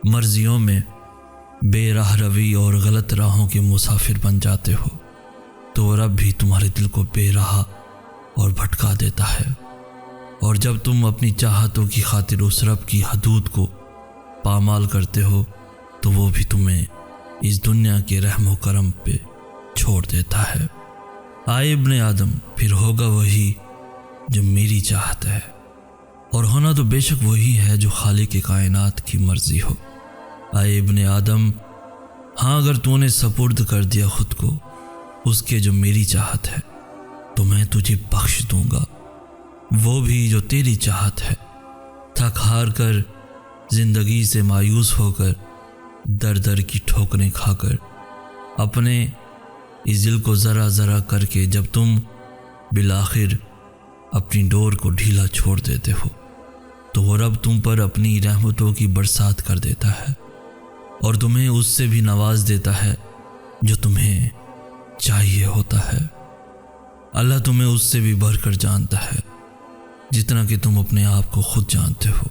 مرضیوں میں بے راہ روی اور غلط راہوں کے مسافر بن جاتے ہو، تو رب بھی تمہارے دل کو بے راہ اور بھٹکا دیتا ہے۔ اور جب تم اپنی چاہتوں کی خاطر اس رب کی حدود کو پامال کرتے ہو، تو وہ بھی تمہیں اس دنیا کے رحم و کرم پہ چھوڑ دیتا ہے۔ آئے ابن آدم، پھر ہوگا وہی جو میری چاہت ہے، اور ہونا تو بے شک وہی ہے جو خالق کائنات کی مرضی ہو۔ آئے ابن آدم، ہاں اگر تو نے سپرد کر دیا خود کو اس کے جو میری چاہت ہے، تو میں تجھے بخش دوں گا وہ بھی جو تیری چاہت ہے۔ تھک ہار کر، زندگی سے مایوس ہو کر، در در کی ٹھوکریں کھا کر، اپنے اس دل کو ذرا ذرا کر کے جب تم بالآخر اپنی ڈور کو ڈھیلا چھوڑ دیتے ہو، تو وہ رب تم پر اپنی رحمتوں کی برسات کر دیتا ہے، اور تمہیں اس سے بھی نواز دیتا ہے جو تمہیں چاہیے ہوتا ہے۔ اللہ تمہیں اس سے بھی بڑھ کر جانتا ہے جتنا کہ تم اپنے آپ کو خود جانتے ہو۔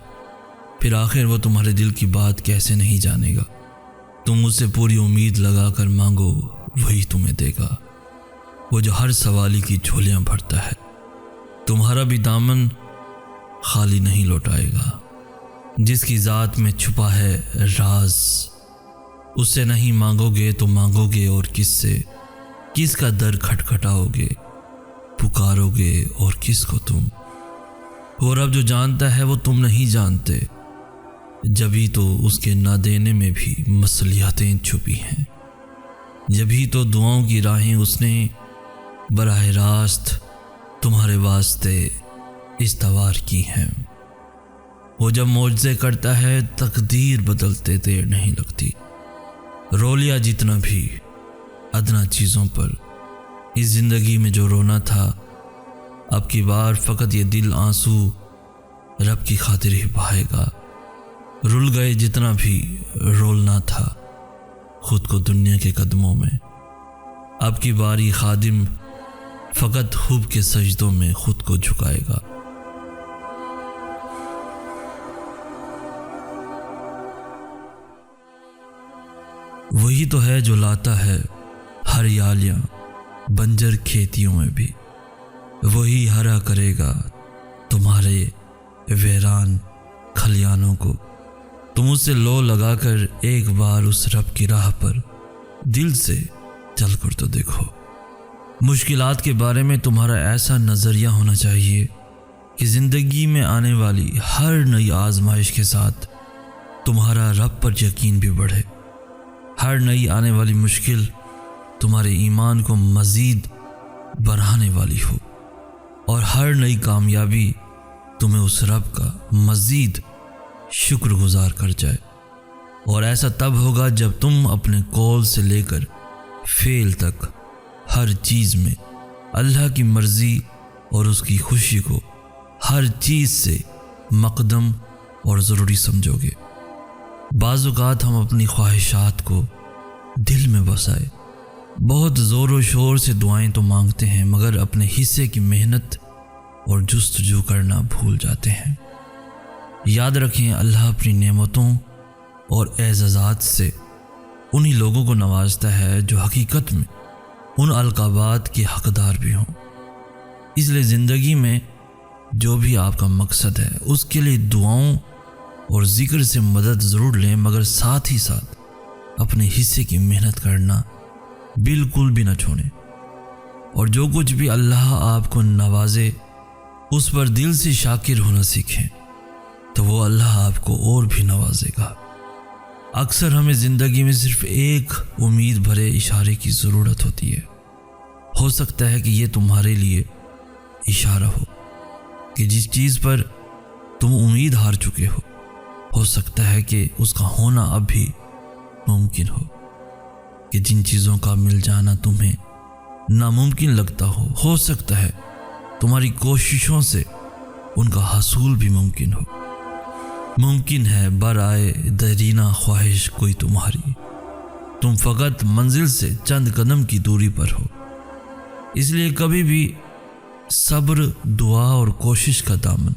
پھر آخر وہ تمہارے دل کی بات کیسے نہیں جانے گا؟ تم اس سے پوری امید لگا کر مانگو، وہی تمہیں دے گا، وہ جو ہر سوالی کی جھولیاں بھرتا ہے۔ تمہارا بھی دامن خالی نہیں لوٹائے گا، جس کی ذات میں چھپا ہے راز، اس سے نہیں مانگو گے تو مانگو گے اور کس سے؟ کس کا در کھٹکھٹاؤ گے، پکارو گے اور کس کو تم؟ وہ رب جو جانتا ہے وہ تم نہیں جانتے، جبھی تو اس کے نہ دینے میں بھی مصلحتیں چھپی ہیں، جبھی تو دعاؤں کی راہیں اس نے براہ راست تمہارے واسطے استوار کی ہیں۔ وہ جب معجزے کرتا ہے تقدیر بدلتے دیر نہیں لگتی۔ رو لیا جتنا بھی ادنا چیزوں پر، اس زندگی میں جو رونا تھا، اب کی بار فقط یہ دل آنسو رب کی خاطر ہی بہائے گا۔ رول گئے جتنا بھی رولنا تھا خود کو دنیا کے قدموں میں، اب کی باری خادم فقط حب کے سجدوں میں خود کو جھکائے گا۔ وہی تو ہے جو لاتا ہے ہریالیاں بنجر کھیتیوں میں بھی، وہی ہرا کرے گا تمہارے ویران کھلیانوں کو۔ تم اس سے لو لگا کر ایک بار اس رب کی راہ پر دل سے چل کر تو دیکھو۔ مشکلات کے بارے میں تمہارا ایسا نظریہ ہونا چاہیے کہ زندگی میں آنے والی ہر نئی آزمائش کے ساتھ تمہارا رب پر یقین بھی بڑھے۔ ہر نئی آنے والی مشکل تمہارے ایمان کو مزید بڑھانے والی ہو، اور ہر نئی کامیابی تمہیں اس رب کا مزید شکر گزار کر جائے۔ اور ایسا تب ہوگا جب تم اپنے قول سے لے کر فعل تک ہر چیز میں اللہ کی مرضی اور اس کی خوشی کو ہر چیز سے مقدم اور ضروری سمجھو گے۔ بعض اوقات ہم اپنی خواہشات کو دل میں بسائے بہت زور و شور سے دعائیں تو مانگتے ہیں، مگر اپنے حصے کی محنت اور جستجو کرنا بھول جاتے ہیں۔ یاد رکھیں، اللہ اپنی نعمتوں اور اعزازات سے انہی لوگوں کو نوازتا ہے جو حقیقت میں ان القابات کے حقدار بھی ہوں۔ اس لیے زندگی میں جو بھی آپ کا مقصد ہے اس کے لیے دعاؤں اور ذکر سے مدد ضرور لیں، مگر ساتھ ہی ساتھ اپنے حصے کی محنت کرنا بالکل بھی نہ چھوڑیں۔ اور جو کچھ بھی اللہ آپ کو نوازے اس پر دل سے شاکر ہونا سیکھیں تو وہ اللہ آپ کو اور بھی نوازے گا۔ اکثر ہمیں زندگی میں صرف ایک امید بھرے اشارے کی ضرورت ہوتی ہے۔ ہو سکتا ہے کہ یہ تمہارے لیے اشارہ ہو کہ جس چیز پر تم امید ہار چکے ہو سکتا ہے کہ اس کا ہونا اب بھی ممکن ہو، کہ جن چیزوں کا مل جانا تمہیں ناممکن لگتا ہو سکتا ہے تمہاری کوششوں سے ان کا حصول بھی ممکن ہو۔ ممکن ہے برائے دیرینہ خواہش کوئی تمہاری، تم فقط منزل سے چند قدم کی دوری پر ہو۔ اس لیے کبھی بھی صبر، دعا اور کوشش کا دامن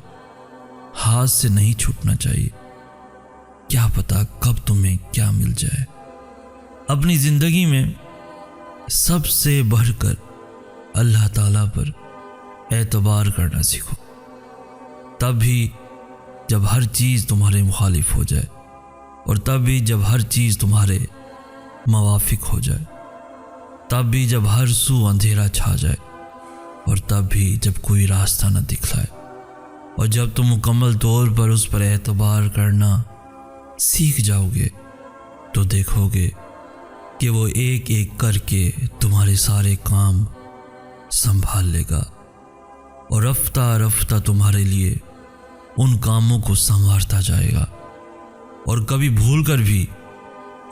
ہاتھ سے نہیں چھوٹنا چاہیے۔ کیا پتہ کب تمہیں کیا مل جائے۔ اپنی زندگی میں سب سے بڑھ کر اللہ تعالیٰ پر اعتبار کرنا سیکھو، تب بھی جب ہر چیز تمہارے مخالف ہو جائے، اور تب بھی جب ہر چیز تمہارے موافق ہو جائے، تب بھی جب ہر سو اندھیرا چھا جائے، اور تب بھی جب کوئی راستہ نہ دکھلائے، اور جب تم مکمل طور پر اس پر اعتبار کرنا سیکھ جاؤ گے تو دیکھو گے کہ وہ ایک ایک کر کے تمہارے سارے کام سنبھال لے گا، اور رفتہ رفتہ تمہارے لیے ان کاموں کو سنوارتا جائے گا۔ اور کبھی بھول کر بھی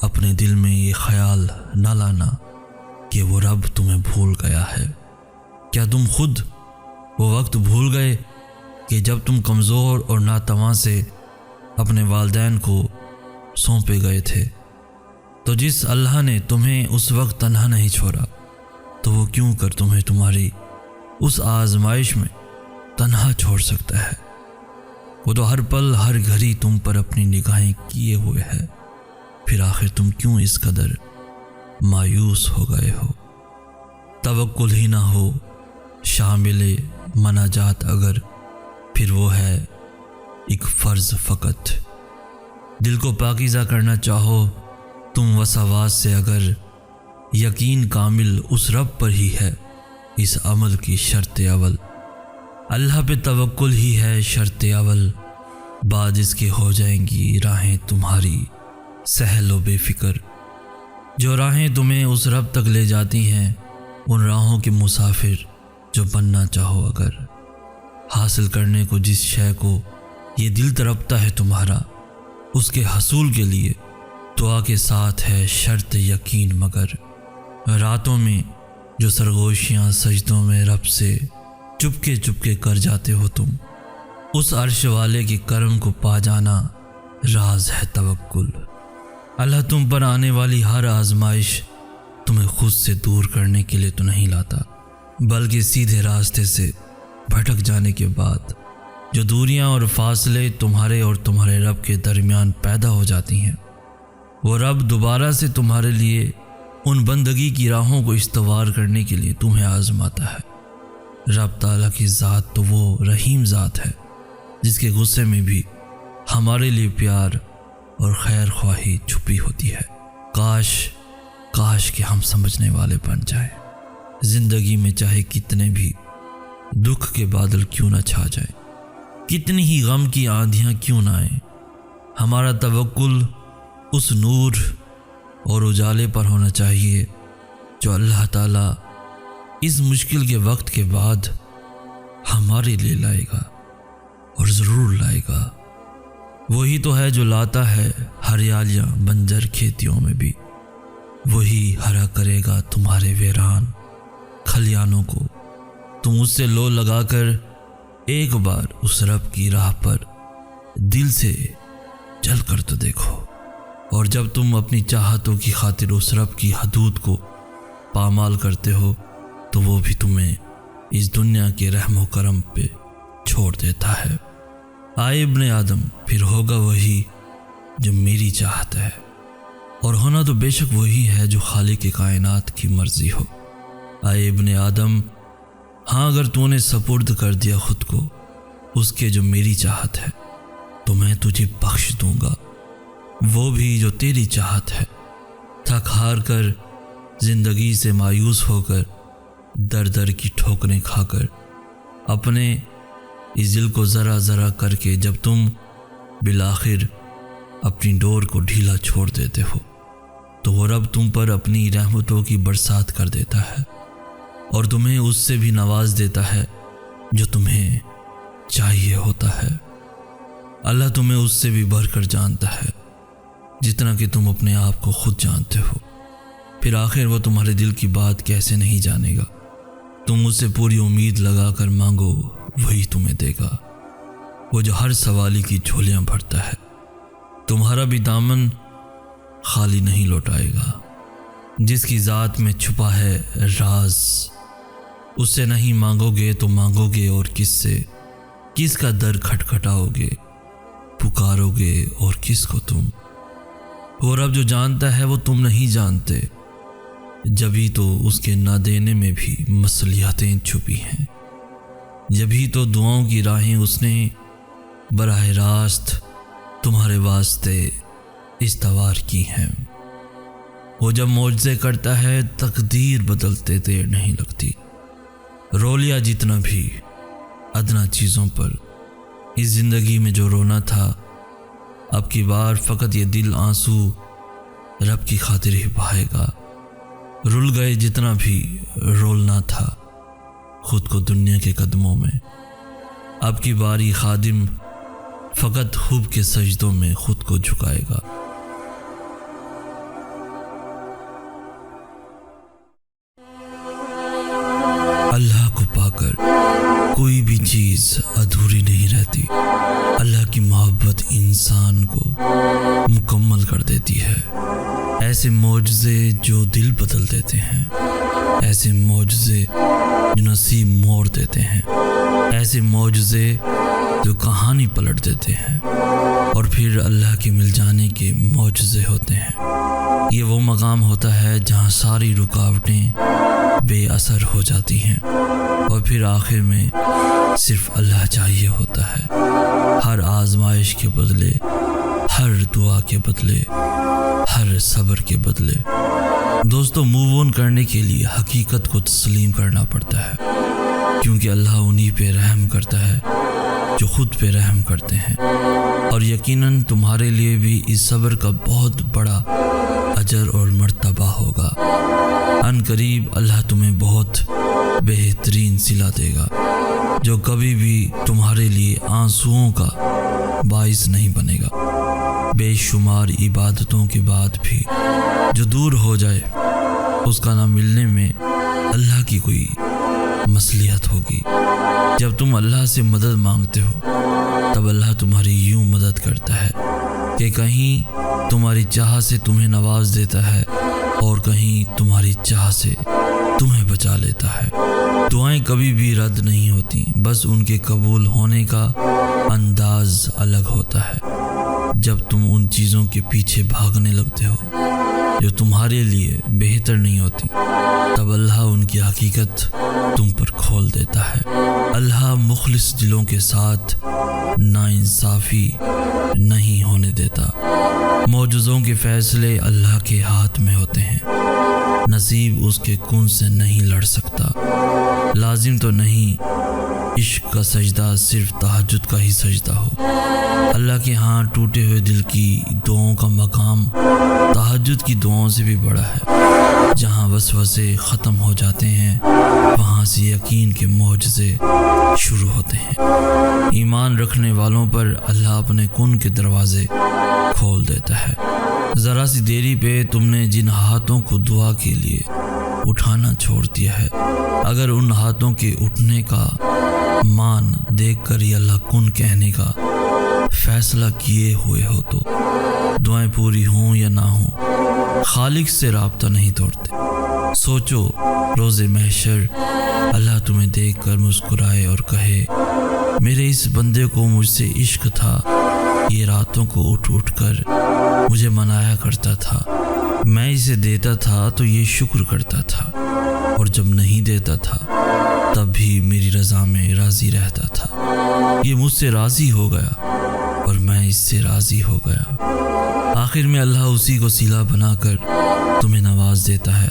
اپنے دل میں یہ خیال نہ لانا کہ وہ رب تمہیں بھول گیا ہے۔ کیا تم خود وہ وقت بھول گئے کہ جب تم کمزور اور ناتواں سے اپنے والدین کو سونپے گئے تھے، تو جس اللہ نے تمہیں اس وقت تنہا نہیں چھوڑا تو وہ کیوں کر تمہیں تمہاری اس آزمائش میں تنہا چھوڑ سکتا ہے۔ وہ تو ہر پل ہر گھڑی تم پر اپنی نگاہیں کیے ہوئے ہے، پھر آخر تم کیوں اس قدر مایوس ہو گئے ہو؟ توکل ہی نہ ہو شامل مناجات اگر، پھر وہ ہے ایک فرض فقط۔ دل کو پاکیزہ کرنا چاہو تم وسواس سے اگر، یقین کامل اس رب پر ہی ہے اس عمل کی شرط اول۔ اللہ پہ توکل ہی ہے شرط اول، بعد اس کے ہو جائیں گی راہیں تمہاری سہل و بے فکر۔ جو راہیں تمہیں اس رب تک لے جاتی ہیں، ان راہوں کے مسافر جو بننا چاہو اگر، حاصل کرنے کو جس شے کو یہ دل تڑپتا ہے تمہارا، اس کے حصول کے لیے دعا کے ساتھ ہے شرط یقین مگر۔ راتوں میں جو سرگوشیاں سجدوں میں رب سے چپکے کر جاتے ہو تم، اس عرش والے کے کرم کو پا جانا راز ہے توکل۔ اللہ تم پر آنے والی ہر آزمائش تمہیں خود سے دور کرنے کے لیے تو نہیں لاتا، بلکہ سیدھے راستے سے بھٹک جانے کے بعد جو دوریاں اور فاصلے تمہارے اور تمہارے رب کے درمیان پیدا ہو جاتی ہیں، وہ رب دوبارہ سے تمہارے لیے ان بندگی کی راہوں کو استوار کرنے کے لیے تمہیں آزماتا ہے۔ رب تعالیٰ کی ذات تو وہ رحیم ذات ہے جس کے غصے میں بھی ہمارے لیے پیار اور خیر خواہی چھپی ہوتی ہے۔ کاش کہ ہم سمجھنے والے بن جائیں۔ زندگی میں چاہے کتنے بھی دکھ کے بادل کیوں نہ چھا جائیں، کتنی ہی غم کی آندھیاں کیوں نہ آئیں، ہمارا توکل اس نور اور اجالے پر ہونا چاہیے جو اللہ تعالیٰ اس مشکل کے وقت کے بعد ہمارے لیے لائے گا، اور ضرور لائے گا۔ وہی تو ہے جو لاتا ہے ہریالیاں بنجر کھیتیوں میں بھی، وہی ہرا کرے گا تمہارے ویران کھلیانوں کو۔ تم اس سے لو لگا کر ایک بار اس رب کی راہ پر دل سے چل کر تو دیکھو، اور جب تم اپنی چاہتوں کی خاطر اس رب کی حدود کو پامال کرتے ہو تو وہ بھی تمہیں اس دنیا کے رحم و کرم پہ چھوڑ دیتا ہے۔ آئے ابن آدم، پھر ہوگا وہی جو میری چاہت ہے، اور ہونا تو بے شک وہی ہے جو خالق کائنات کی مرضی ہو۔ آئے ابن آدم، ہاں اگر تو نے سپرد کر دیا خود کو اس کے جو میری چاہت ہے تو میں تجھے بخش دوں گا، وہ بھی جو تیری چاہت ہے۔ تھک ہار کر زندگی سے مایوس ہو کر در در کی ٹھوکریں کھا کر اپنے اس دل کو ذرا ذرا کر کے جب تم بالآخر اپنی ڈور کو ڈھیلا چھوڑ دیتے ہو تو وہ رب تم پر اپنی رحمتوں کی برسات کر دیتا ہے اور تمہیں اس سے بھی نواز دیتا ہے جو تمہیں چاہیے ہوتا ہے۔ اللہ تمہیں اس سے بھی بڑھ کر جانتا ہے جتنا کہ تم اپنے آپ کو خود جانتے ہو۔ پھر آخر وہ تمہارے دل کی بات کیسے نہیں جانے گا؟ تم اس سے پوری امید لگا کر مانگو، وہی تمہیں دے گا، وہ جو ہر سوالی کی جھولیاں بھرتا ہے۔ تمہارا بھی دامن خالی نہیں لوٹائے گا۔ جس کی ذات میں چھپا ہے راز، اس سے نہیں مانگو گے تو مانگو گے اور کس سے؟ کس کا در کھٹکھٹاؤ گے، پکارو گے اور کس کو تم؟ وہ رب جو جانتا ہے وہ تم نہیں جانتے، جبھی تو اس کے نہ دینے میں بھی مصلحتیں چھپی ہیں، جبھی تو دعاؤں کی راہیں اس نے براہ راست تمہارے واسطے استوار کی ہیں۔ وہ جب معجزے کرتا ہے تقدیر بدلتے دیر نہیں لگتی۔ رو لیا جتنا بھی ادنا چیزوں پر، اس زندگی میں جو رونا تھا اب کی بار فقط یہ دل آنسو رب کی خاطر ہی بہائے گا۔ رل گئے جتنا بھی رولنا تھا خود کو دنیا کے قدموں میں، اب کی باری خادم فقط حب کے سجدوں میں خود کو جھکائے گا۔ اللہ کو پا کر کوئی بھی چیز ادھوری نہیں رہتی۔ اللہ کی محبت انسان کو مکمل کر دیتی ہے۔ ایسے معجزے جو دل بدل دیتے ہیں، ایسے معجزے جو نصیب موڑ دیتے ہیں، ایسے معجزے جو کہانی پلٹ دیتے ہیں، اور پھر اللہ کے مل جانے کے معجزے ہوتے ہیں۔ یہ وہ مقام ہوتا ہے جہاں ساری رکاوٹیں بے اثر ہو جاتی ہیں اور پھر آخر میں صرف اللہ چاہیے ہوتا ہے۔ ہر آزمائش کے بدلے، ہر دعا کے بدلے، ہر صبر کے بدلے۔ دوستو، موو آن کرنے کے لیے حقیقت کو تسلیم کرنا پڑتا ہے، کیونکہ اللہ انہی پہ رحم کرتا ہے جو خود پہ رحم کرتے ہیں، اور یقیناً تمہارے لیے بھی اس صبر کا بہت بڑا اجر اور مرتبہ ہوگا۔ ان قریب اللہ تمہیں بہت بہترین صلہ دے گا جو کبھی بھی تمہارے لیے آنسوؤں کا باعث نہیں بنے گا۔ بے شمار عبادتوں کے بعد بھی جو دور ہو جائے اس کا نہ ملنے میں اللہ کی کوئی مصلحت ہوگی۔ جب تم اللہ سے مدد مانگتے ہو تب اللہ تمہاری یوں مدد کرتا ہے کہ کہیں تمہاری چاہ سے تمہیں نواز دیتا ہے اور کہیں تمہاری چاہ سے تمہیں بچا لیتا ہے۔ دعائیں کبھی بھی رد نہیں ہوتی، بس ان کے قبول ہونے کا انداز الگ ہوتا ہے۔ جب تم ان چیزوں کے پیچھے بھاگنے لگتے ہو جو تمہارے لیے بہتر نہیں ہوتی، تب اللہ ان کی حقیقت تم پر کھول دیتا ہے۔ اللہ مخلص دلوں کے ساتھ ناانصافی نہیں ہونے دیتا۔ معجزوں کے فیصلے اللہ کے ہاتھ میں ہوتے ہیں۔ نصیب اس کے کن سے نہیں لڑ سکتا۔ لازم تو نہیں عشق کا سجدہ صرف تہجد کا ہی سجدہ ہو۔ اللہ کے ہاں ٹوٹے ہوئے دل کی دعاؤں کا مقام تہجد کی دعاؤں سے بھی بڑا ہے۔ جہاں وسوسے ختم ہو جاتے ہیں وہاں سے یقین کے معجزے شروع ہوتے ہیں۔ ایمان رکھنے والوں پر اللہ اپنے کن کے دروازے کھول دیتا ہے۔ ذرا سی دیری پہ تم نے جن ہاتھوں کو دعا کے لیے اٹھانا چھوڑ دیا ہے، اگر ان ہاتھوں کے اٹھنے کا مان دیکھ کر ہی اللہ کن کہنے کا فیصلہ کیے ہوئے ہو تو دعائیں پوری ہوں یا نہ ہوں، خالق سے رابطہ نہیں توڑتے۔ سوچو، روز محشر اللہ تمہیں دیکھ کر مسکرائے اور کہے، میرے اس بندے کو مجھ سے عشق تھا، یہ راتوں کو اٹھ اٹھ کر مجھے منایا کرتا تھا، میں اسے دیتا تھا تو یہ شکر کرتا تھا، اور جب نہیں دیتا تھا تب بھی میری رضا میں راضی رہتا تھا۔ یہ مجھ سے راضی ہو گیا اور میں اس سے راضی ہو گیا۔ آخر میں اللہ اسی کو صلہ بنا کر تمہیں نواز دیتا ہے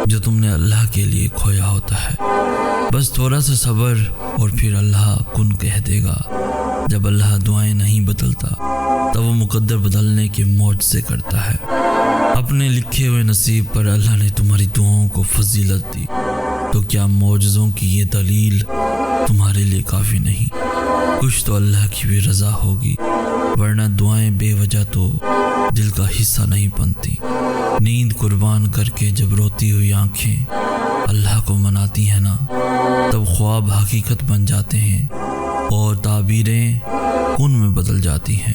جو تم نے اللہ کے لیے کھویا ہوتا ہے۔ بس تھوڑا سا صبر اور پھر اللہ کن کہہ دے گا۔ جب اللہ دعائیں نہیں بدلتا تب وہ مقدر بدلنے کے معجزے کرتا ہے۔ اپنے لکھے ہوئے نصیب پر اللہ نے تمہاری دعاؤں کو فضیلت دی، تو کیا معجزوں کی یہ دلیل تمہارے لیے کافی نہیں؟ کچھ تو اللہ کی بھی رضا ہوگی، ورنہ دعائیں بے وجہ تو دل کا حصہ نہیں بنتی۔ نیند قربان کر کے جب روتی ہوئی آنکھیں اللہ کو مناتی ہیں نا، تب خواب حقیقت بن جاتے ہیں اور تعبیریں کن میں بدل جاتی ہیں۔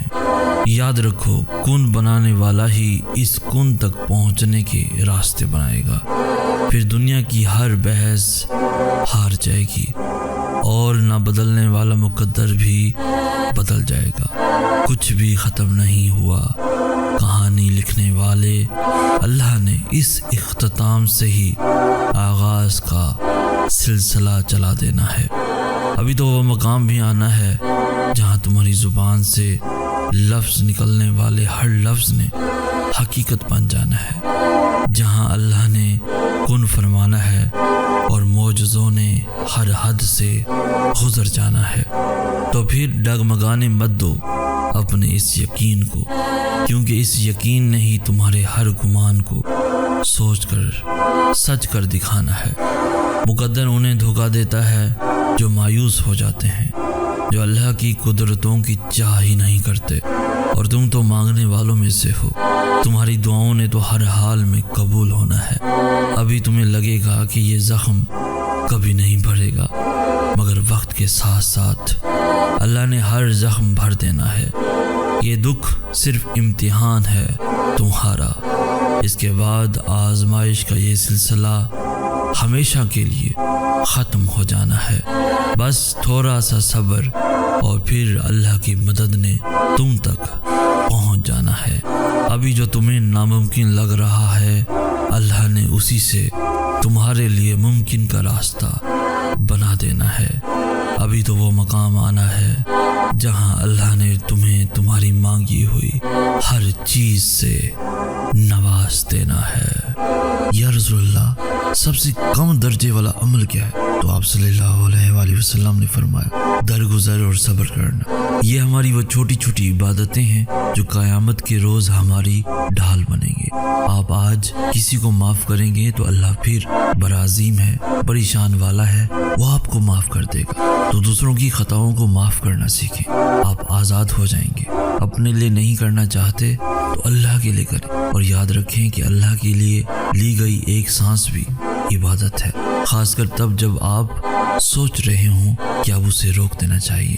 یاد رکھو، کن بنانے والا ہی اس کن تک پہنچنے کے راستے بنائے گا۔ پھر دنیا کی ہر بحث ہار جائے گی اور نہ بدلنے والا مقدر بھی بدل جائے گا۔ کچھ بھی ختم نہیں ہوا، کہانی لکھنے والے اللہ نے اس اختتام سے ہی آغاز کا سلسلہ چلا دینا ہے۔ ابھی تو وہ مقام بھی آنا ہے جہاں تمہاری زبان سے لفظ نکلنے والے ہر لفظ نے حقیقت بن جانا ہے، جہاں اللہ نے کن فرمانا ہے اور معجزوں نے ہر حد سے گزر جانا ہے۔ تو پھر ڈگمگانے مت دو اپنے اس یقین کو، کیونکہ اس یقین نے ہی تمہارے ہر گمان کو سوچ کر سچ کر دکھانا ہے۔ مقدر انہیں دھوکہ دیتا ہے جو مایوس ہو جاتے ہیں، جو اللہ کی قدرتوں کی چاہ ہی نہیں کرتے، اور تم تو مانگنے والوں میں سے ہو۔ تمہاری دعاؤں نے تو ہر حال میں قبول ہونا ہے۔ ابھی تمہیں لگے گا کہ یہ زخم کبھی نہیں بھرے گا، مگر وقت کے ساتھ ساتھ اللہ نے ہر زخم بھر دینا ہے۔ یہ دکھ صرف امتحان ہے تمہارا، اس کے بعد آزمائش کا یہ سلسلہ ہمیشہ کے لیے ختم ہو جانا ہے۔ بس تھوڑا سا صبر اور پھر اللہ کی مدد نے تم تک پہنچ جانا ہے۔ ابھی جو تمہیں ناممکن لگ رہا ہے، اللہ نے اسی سے تمہارے لیے ممکن کا راستہ بنا دینا ہے۔ ابھی تو وہ مقام آنا ہے جہاں اللہ نے تمہیں تمہاری مانگی ہوئی ہر چیز سے نواز دینا ہے۔ یا رسول اللہ، سب سے کم درجے والا عمل کیا ہے؟ تو آپ صلی اللہ علیہ وآلہ وسلم نے فرمایا، درگزر اور صبر کرنا۔ یہ ہماری وہ چھوٹی چھوٹی عبادتیں ہیں جو قیامت کے روز ہماری ڈھال بنیں گے۔ آپ آج کسی کو معاف کریں گے تو اللہ پھر برعظیم ہے، بڑی شان والا ہے، وہ آپ کو معاف کر دے گا۔ تو دوسروں کی خطاؤں کو معاف کرنا سیکھیں، آپ آزاد ہو جائیں گے۔ اپنے لیے نہیں کرنا چاہتے تو اللہ کے لیے کریں، اور یاد رکھیں کہ اللہ کے لیے لی گئی ایک سانس بھی عبادت ہے، خاص کر تب جب آپ سوچ رہے ہوں کہ اب اسے روک دینا چاہیے۔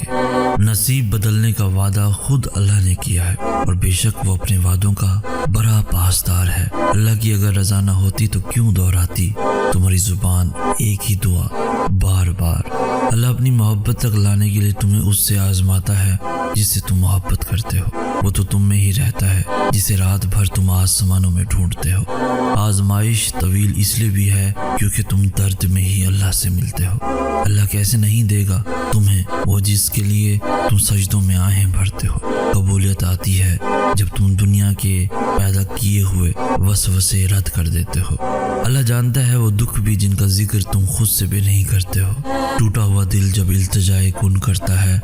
نصیب بدلنے کا وعدہ خود اللہ نے کیا ہے، اور بے شک وہ اپنے وعدوں کا بڑا پاسدار ہے۔ اللہ کی اگر رضا نہ ہوتی تو کیوں دہراتی تمہاری زبان ایک ہی دعا بار بار؟ اللہ اپنی محبت تک لانے کے لیے تمہیں اس سے آزماتا ہے جس سے تم محبت کرتے ہو۔ وہ تو تم میں ہی رہتا ہے جسے رات بھر تم آسمانوں میں ڈھونڈتے ہو۔ آزمائش طویل اس لیے بھی ہے کیونکہ تم درد میں ہی اللہ سے ملتے ہو۔ اللہ کیسے نہیں دے گا تمہیں وہ جس کے لیے تم سجدوں میں آہیں بھرتے ہو؟ قبولیت آتی ہے جب تم دنیا کے پیدا کیے ہوئے وسوسے رد کر دیتے ہو۔ اللہ جانتا ہے وہ دکھ بھی جن کا ذکر تم خود سے بھی نہیں کرتے ہو۔ ٹوٹا ہوا دل جب التجائے کن کرتا ہے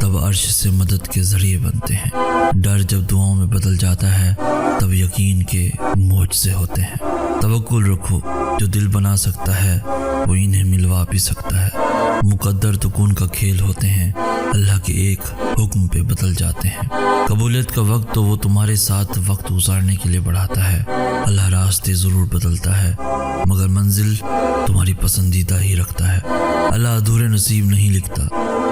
تب عرش سے مدد کے ذریعے بنتے ہیں۔ ڈر جب دعاؤں میں بدل جاتا ہے تب یقین کے معجزے ہوتے ہیں۔ توکل رکھو، جو دل بنا سکتا ہے وہ انہیں ملوا بھی سکتا ہے۔ مقدر تو کن کا کھیل ہوتے ہیں، اللہ کے ایک حکم پہ بدل جاتے ہیں۔ قبولیت کا وقت تو وہ تمہارے ساتھ وقت گزارنے کے لیے بڑھاتا ہے۔ اللہ راستے ضرور بدلتا ہے مگر منزل تمہاری پسندیدہ ہی رکھتا ہے۔ اللہ ادھورے نصیب نہیں لکھتا،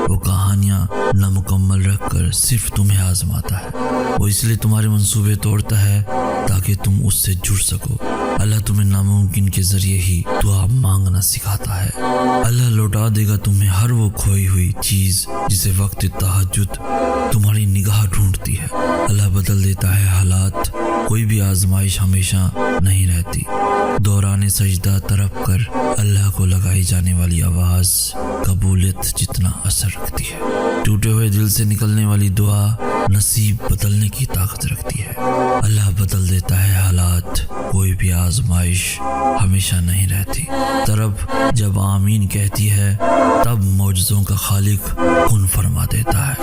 وہ کہانیاں نامکمل رکھ کر صرف تمہیں آزماتا ہے۔ وہ اس لیے تمہارے منصوبے توڑتا ہے تاکہ تم اس سے جڑ سکو۔ اللہ تمہیں ناممکن کے ذریعے ہی دعا مانگنا سکھاتا ہے۔ اللہ لوٹا دے گا تمہیں ہر وہ کھوئی ہوئی چیز جسے وقت تہجد تمہاری نگاہ ڈھونڈتی رکھتی ہے۔ اللہ بدل دیتا ہے حالات، کوئی بھی آزمائش ہمیشہ نہیں رہتی۔ دوران سجدہ تڑپ کر اللہ کو لگائی جانے والی آواز قبولیت جتنا اثر رکھتی ہے۔ ٹوٹے ہوئے دل سے نکلنے والی دعا نصیب بدلنے کی طاقت رکھتی ہے۔ اللہ بدل دیتا ہے حالات، کوئی بھی آزمائش ہمیشہ نہیں رہتی۔ طرب جب آمین کہتی ہے تب معجزوں کا خالق کن فرما دیتا ہے۔